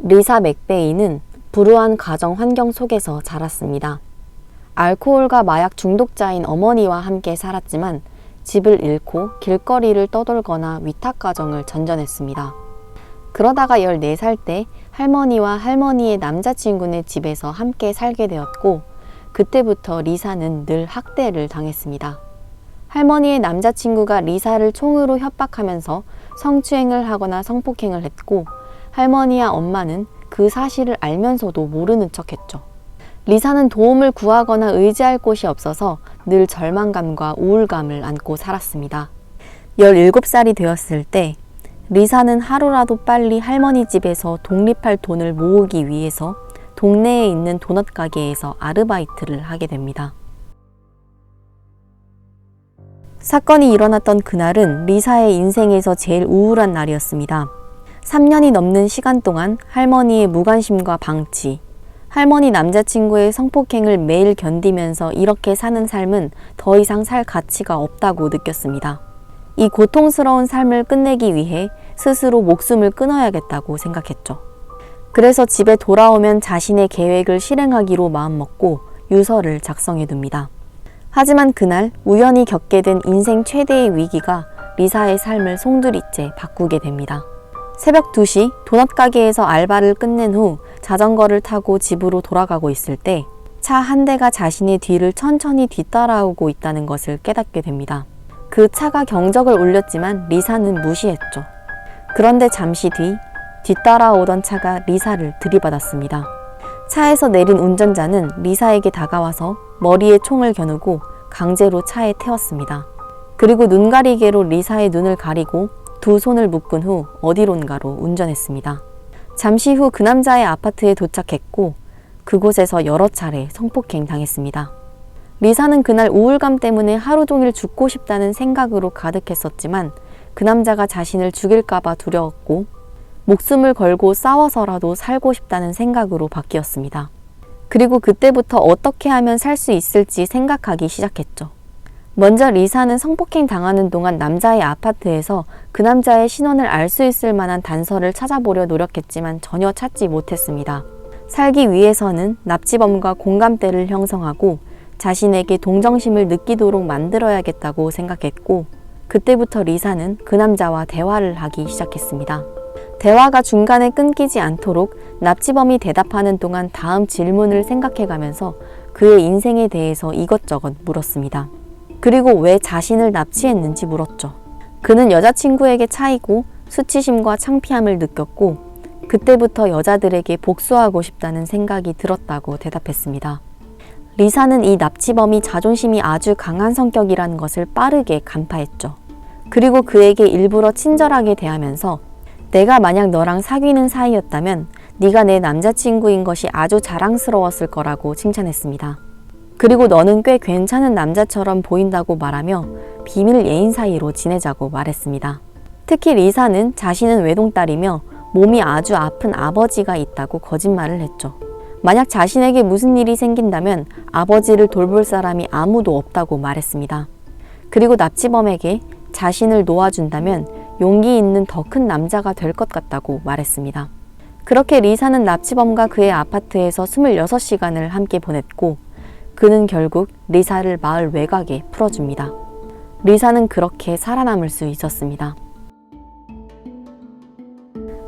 리사 맥베이는 불우한 가정 환경 속에서 자랐습니다. 알코올과 마약 중독자인 어머니와 함께 살았지만 집을 잃고 길거리를 떠돌거나 위탁가정을 전전했습니다. 그러다가 14살 때 할머니와 할머니의 남자친구네 집에서 함께 살게 되었고, 그때부터 리사는 늘 학대를 당했습니다. 할머니의 남자친구가 리사를 총으로 협박하면서 성추행을 하거나 성폭행을 했고, 할머니와 엄마는 그 사실을 알면서도 모르는 척했죠. 리사는 도움을 구하거나 의지할 곳이 없어서 늘 절망감과 우울감을 안고 살았습니다. 17살이 되었을 때 리사는 하루라도 빨리 할머니 집에서 독립할 돈을 모으기 위해서 동네에 있는 도넛 가게에서 아르바이트를 하게 됩니다. 사건이 일어났던 그날은 리사의 인생에서 제일 우울한 날이었습니다. 3년이 넘는 시간 동안 할머니의 무관심과 방치, 할머니 남자친구의 성폭행을 매일 견디면서 이렇게 사는 삶은 더 이상 살 가치가 없다고 느꼈습니다. 이 고통스러운 삶을 끝내기 위해 스스로 목숨을 끊어야겠다고 생각했죠. 그래서 집에 돌아오면 자신의 계획을 실행하기로 마음먹고 유서를 작성해둡니다. 하지만 그날 우연히 겪게 된 인생 최대의 위기가 리사의 삶을 송두리째 바꾸게 됩니다. 새벽 2시 도넛 가게에서 알바를 끝낸 후 자전거를 타고 집으로 돌아가고 있을 때 차 한 대가 자신의 뒤를 천천히 뒤따라오고 있다는 것을 깨닫게 됩니다. 그 차가 경적을 울렸지만 리사는 무시했죠. 그런데 잠시 뒤따라오던 차가 리사를 들이받았습니다. 차에서 내린 운전자는 리사에게 다가와서 머리에 총을 겨누고 강제로 차에 태웠습니다. 그리고 눈가리개로 리사의 눈을 가리고 두 손을 묶은 후 어디론가로 운전했습니다. 잠시 후 그 남자의 아파트에 도착했고 그곳에서 여러 차례 성폭행 당했습니다. 리사는 그날 우울감 때문에 하루 종일 죽고 싶다는 생각으로 가득했었지만 그 남자가 자신을 죽일까봐 두려웠고 목숨을 걸고 싸워서라도 살고 싶다는 생각으로 바뀌었습니다. 그리고 그때부터 어떻게 하면 살 수 있을지 생각하기 시작했죠. 먼저 리사는 성폭행 당하는 동안 남자의 아파트에서 그 남자의 신원을 알 수 있을 만한 단서를 찾아보려 노력했지만 전혀 찾지 못했습니다. 살기 위해서는 납치범과 공감대를 형성하고 자신에게 동정심을 느끼도록 만들어야겠다고 생각했고, 그때부터 리사는 그 남자와 대화를 하기 시작했습니다. 대화가 중간에 끊기지 않도록 납치범이 대답하는 동안 다음 질문을 생각해가면서 그의 인생에 대해서 이것저것 물었습니다. 그리고 왜 자신을 납치했는지 물었죠. 그는 여자친구에게 차이고 수치심과 창피함을 느꼈고 그때부터 여자들에게 복수하고 싶다는 생각이 들었다고 대답했습니다. 리사는 이 납치범이 자존심이 아주 강한 성격이라는 것을 빠르게 간파했죠. 그리고 그에게 일부러 친절하게 대하면서 내가 만약 너랑 사귀는 사이였다면 네가 내 남자친구인 것이 아주 자랑스러웠을 거라고 칭찬했습니다. 그리고 너는 꽤 괜찮은 남자처럼 보인다고 말하며 비밀 애인 사이로 지내자고 말했습니다. 특히 리사는 자신은 외동딸이며 몸이 아주 아픈 아버지가 있다고 거짓말을 했죠. 만약 자신에게 무슨 일이 생긴다면 아버지를 돌볼 사람이 아무도 없다고 말했습니다. 그리고 납치범에게 자신을 놓아준다면 용기 있는 더 큰 남자가 될 것 같다고 말했습니다. 그렇게 리사는 납치범과 그의 아파트에서 26시간을 함께 보냈고 그는 결국 리사를 마을 외곽에 풀어줍니다. 리사는 그렇게 살아남을 수 있었습니다.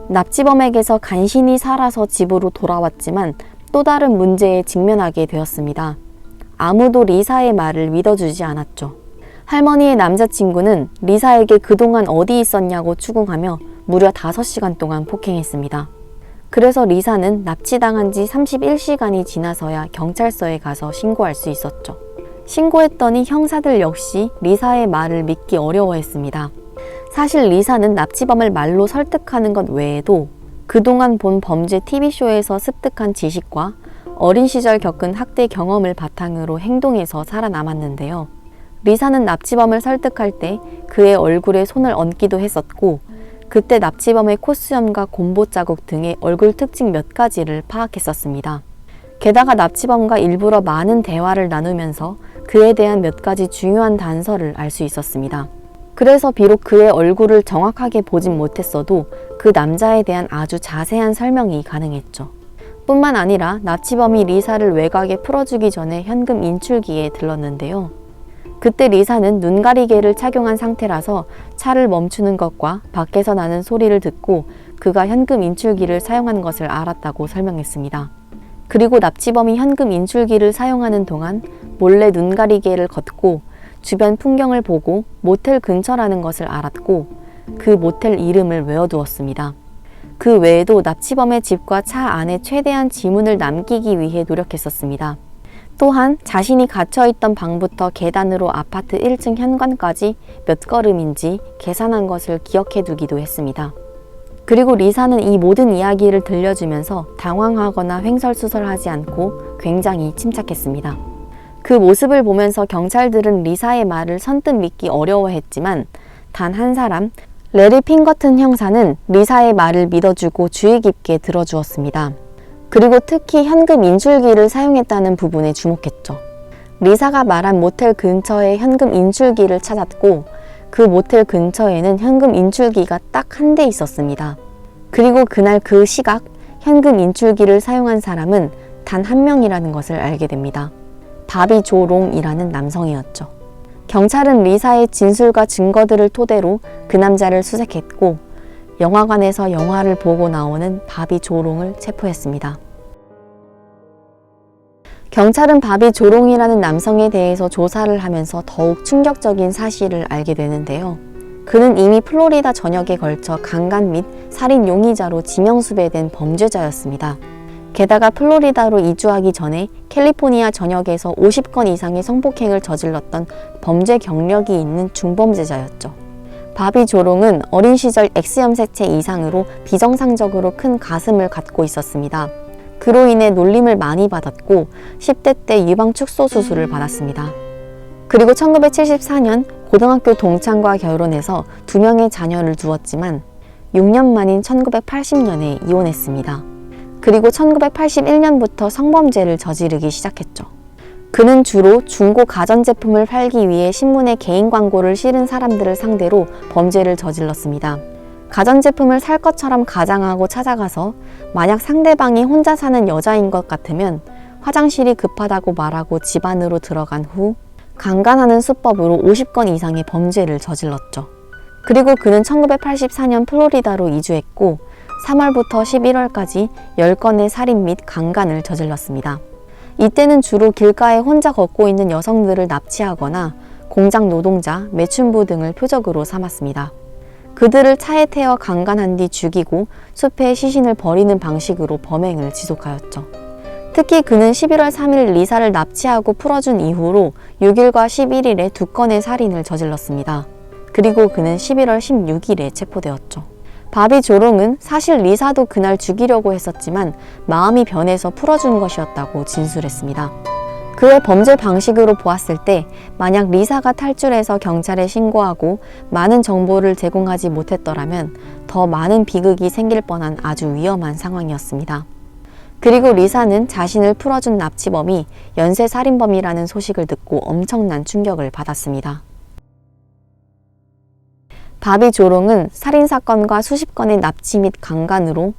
납치범에게서 간신히 살아서 집으로 돌아왔지만 또 다른 문제에 직면하게 되었습니다. 아무도 리사의 말을 믿어주지 않았죠. 할머니의 남자친구는 리사에게 그동안 어디 있었냐고 추궁하며 무려 5시간 동안 폭행했습니다. 그래서 리사는 납치당한 지 31시간이 지나서야 경찰서에 가서 신고할 수 있었죠. 신고했더니 형사들 역시 리사의 말을 믿기 어려워했습니다. 사실 리사는 납치범을 말로 설득하는 것 외에도 그동안 본 범죄 TV쇼에서 습득한 지식과 어린 시절 겪은 학대 경험을 바탕으로 행동해서 살아남았는데요. 리사는 납치범을 설득할 때 그의 얼굴에 손을 얹기도 했었고 그때 납치범의 콧수염과 곰보 자국 등의 얼굴 특징 몇 가지를 파악했었습니다. 게다가 납치범과 일부러 많은 대화를 나누면서 그에 대한 몇 가지 중요한 단서를 알 수 있었습니다. 그래서 비록 그의 얼굴을 정확하게 보진 못했어도 그 남자에 대한 아주 자세한 설명이 가능했죠. 뿐만 아니라 납치범이 리사를 외곽에 풀어주기 전에 현금 인출기에 들렀는데요. 그때 리사는 눈가리개를 착용한 상태라서 차를 멈추는 것과 밖에서 나는 소리를 듣고 그가 현금 인출기를 사용한 것을 알았다고 설명했습니다. 그리고 납치범이 현금 인출기를 사용하는 동안 몰래 눈가리개를 걷고 주변 풍경을 보고 모텔 근처라는 것을 알았고 그 모텔 이름을 외워두었습니다. 그 외에도 납치범의 집과 차 안에 최대한 지문을 남기기 위해 노력했었습니다. 또한 자신이 갇혀있던 방부터 계단으로 아파트 1층 현관까지 몇 걸음인지 계산한 것을 기억해 두기도 했습니다. 그리고 리사는 이 모든 이야기를 들려주면서 당황하거나 횡설수설하지 않고 굉장히 침착했습니다. 그 모습을 보면서 경찰들은 리사의 말을 선뜻 믿기 어려워했지만 단 한 사람, 레리 핑거튼 형사는 리사의 말을 믿어주고 주의 깊게 들어주었습니다. 그리고 특히 현금 인출기를 사용했다는 부분에 주목했죠. 리사가 말한 모텔 근처에 현금 인출기를 찾았고 그 모텔 근처에는 현금 인출기가 딱 한 대 있었습니다. 그리고 그날 그 시각 현금 인출기를 사용한 사람은 단 한 명이라는 것을 알게 됩니다. 바비 조 롱이라는 남성이었죠. 경찰은 리사의 진술과 증거들을 토대로 그 남자를 수색했고 영화관에서 영화를 보고 나오는 바비 조 롱을 체포했습니다. 경찰은 바비 조 롱이라는 남성에 대해서 조사를 하면서 더욱 충격적인 사실을 알게 되는데요. 그는 이미 플로리다 전역에 걸쳐 강간 및 살인 용의자로 지명수배된 범죄자였습니다. 게다가 플로리다로 이주하기 전에 캘리포니아 전역에서 50건 이상의 성폭행을 저질렀던 범죄 경력이 있는 중범죄자였죠. 바비 조롱은 어린 시절 X염색체 이상으로 비정상적으로 큰 가슴을 갖고 있었습니다. 그로 인해 놀림을 많이 받았고 10대 때 유방축소 수술을 받았습니다. 그리고 1974년 고등학교 동창과 결혼해서 2명의 자녀를 두었지만 6년 만인 1980년에 이혼했습니다. 그리고 1981년부터 성범죄를 저지르기 시작했죠. 그는 주로 중고 가전제품을 팔기 위해 신문에 개인 광고를 실은 사람들을 상대로 범죄를 저질렀습니다. 가전제품을 살 것처럼 가장하고 찾아가서 만약 상대방이 혼자 사는 여자인 것 같으면 화장실이 급하다고 말하고 집 안으로 들어간 후 강간하는 수법으로 50건 이상의 범죄를 저질렀죠. 그리고 그는 1984년 플로리다로 이주했고 3월부터 11월까지 10건의 살인 및 강간을 저질렀습니다. 이때는 주로 길가에 혼자 걷고 있는 여성들을 납치하거나 공장 노동자, 매춘부 등을 표적으로 삼았습니다. 그들을 차에 태워 강간한 뒤 죽이고 숲에 시신을 버리는 방식으로 범행을 지속하였죠. 특히 그는 11월 3일 리사를 납치하고 풀어준 이후로 6일과 11일에 2건의 살인을 저질렀습니다. 그리고 그는 11월 16일에 체포되었죠. 바비 조롱은 사실 리사도 그날 죽이려고 했었지만 마음이 변해서 풀어준 것이었다고 진술했습니다. 그의 범죄 방식으로 보았을 때 만약 리사가 탈출해서 경찰에 신고하고 많은 정보를 제공하지 못했더라면 더 많은 비극이 생길 뻔한 아주 위험한 상황이었습니다. 그리고 리사는 자신을 풀어준 납치범이 연쇄살인범이라는 소식을 듣고 엄청난 충격을 받았습니다. 바비 조롱은 살인사건과 수십 건의 납치 및 강간으로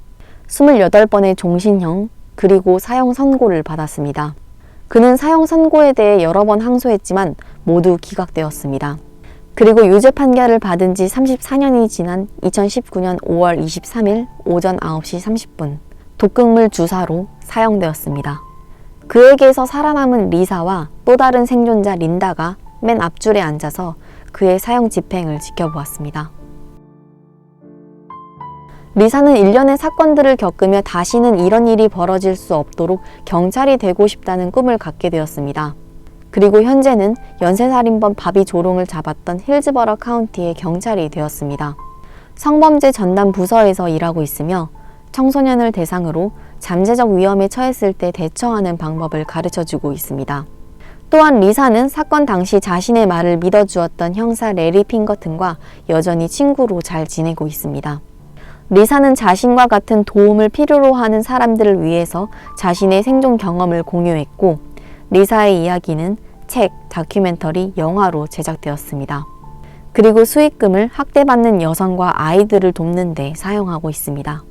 28번의 종신형 그리고 사형 선고를 받았습니다. 그는 사형 선고에 대해 여러 번 항소했지만 모두 기각되었습니다. 그리고 유죄 판결을 받은 지 34년이 지난 2019년 5월 23일 오전 9시 30분 독극물 주사로 사형되었습니다. 그에게서 살아남은 리사와 또 다른 생존자 린다가 맨 앞줄에 앉아서 그의 사형 집행을 지켜보았습니다. 리사는 일련의 사건들을 겪으며 다시는 이런 일이 벌어질 수 없도록 경찰이 되고 싶다는 꿈을 갖게 되었습니다. 그리고 현재는 연쇄살인범 바비 조롱을 잡았던 힐즈버러 카운티의 경찰이 되었습니다. 성범죄 전담 부서에서 일하고 있으며 청소년을 대상으로 잠재적 위험에 처했을 때 대처하는 방법을 가르쳐주고 있습니다. 또한 리사는 사건 당시 자신의 말을 믿어주었던 형사 레리 핑거튼과 여전히 친구로 잘 지내고 있습니다. 리사는 자신과 같은 도움을 필요로 하는 사람들을 위해서 자신의 생존 경험을 공유했고 리사의 이야기는 책, 다큐멘터리, 영화로 제작되었습니다. 그리고 수익금을 학대받는 여성과 아이들을 돕는 데 사용하고 있습니다.